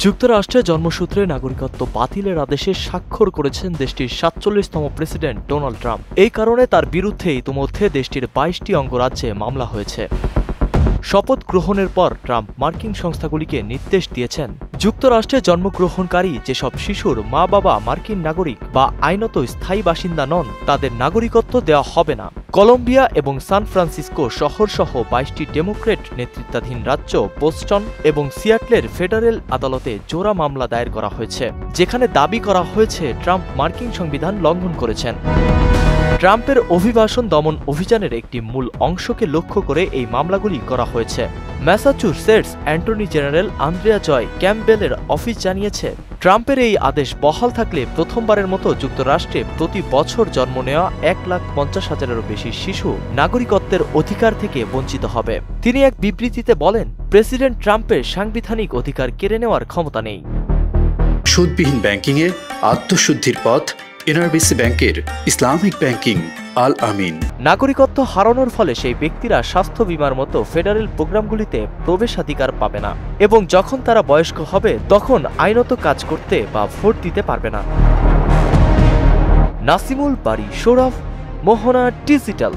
যুক্তরাষ্ট্রে জন্মসূত্রে নাগরিকত্ব বাতিলের আদেশে স্বাক্ষর করেছেন দেশটির ৪৭তম প্রেসিডেন্ট ডোনাল্ড ট্রাম্প। এই কারণে তার বিরুদ্ধে ইতিমধ্যে দেশটির ২২টি অঙ্গরাজ্যে মামলা হয়েছে। শপথ গ্রহণের পর ট্রাম্প মার্কিন সংস্থাগুলিকে নির্দেশ দিয়েছেন, যুক্তরাষ্ট্রে জন্মগ্রহণকারী যেসব শিশুর মা বাবা মার্কিন নাগরিক বা আইনত স্থায়ী বাসিন্দা নন, তাদের নাগরিকত্ব দেওয়া হবে না। কলম্বিয়া এবং সান ফ্রান্সিসকো শহরসহ ২২টি ডেমোক্র্যাট নেতৃত্বাধীন রাজ্য, বোস্টন এবং সিয়াটলের ফেডারেল আদালতে জোড়া মামলা দায়ের করা হয়েছে, যেখানে দাবি করা হয়েছে ট্রাম্প মার্কিন সংবিধান লঙ্ঘন করেছেন। ট্রাম্পের অভিবাসন দমন অভিযানের একটি মূল অংশকে লক্ষ্য করে এই মামলাগুলি করা হয়েছে। ম্যাসাচুসেটস অ্যাটর্নি জেনারেল আন্দ্রেয়া জয় ক্যাম্পবেলের অফিস জানিয়েছে, ট্রাম্পের এই আদেশ বহাল থাকলে প্রথমবারের মতো যুক্তরাষ্ট্রে প্রতি বছর জন্ম নেওয়া ১,৫০,০০০-এরও বেশি শিশু নাগরিকত্বের অধিকার থেকে বঞ্চিত হবে। তিনি এক বিবৃতিতে বলেন, প্রেসিডেন্ট ট্রাম্পের সাংবিধানিক অধিকার কেড়ে নেওয়ার ক্ষমতা নেই। সুদবিহীন ব্যাংকিংয়ে আত্মশুদ্ধির পথ এনআরবিসি ব্যাংকের ইসলামিক ব্যাংকিং আল আমিন। নাগরিকত্ব হারানোর ফলে সেই ব্যক্তিরা স্বাস্থ্য বীমার মতো ফেডারেল প্রোগ্রামগুলিতে প্রবেশাধিকার পাবে না এবং যখন তারা বয়স্ক হবে তখন আইনত কাজ করতে বা ভোট দিতে পারবে না। নাসিমুল বারী, সৌরভ, মোহনা ডিজিটাল।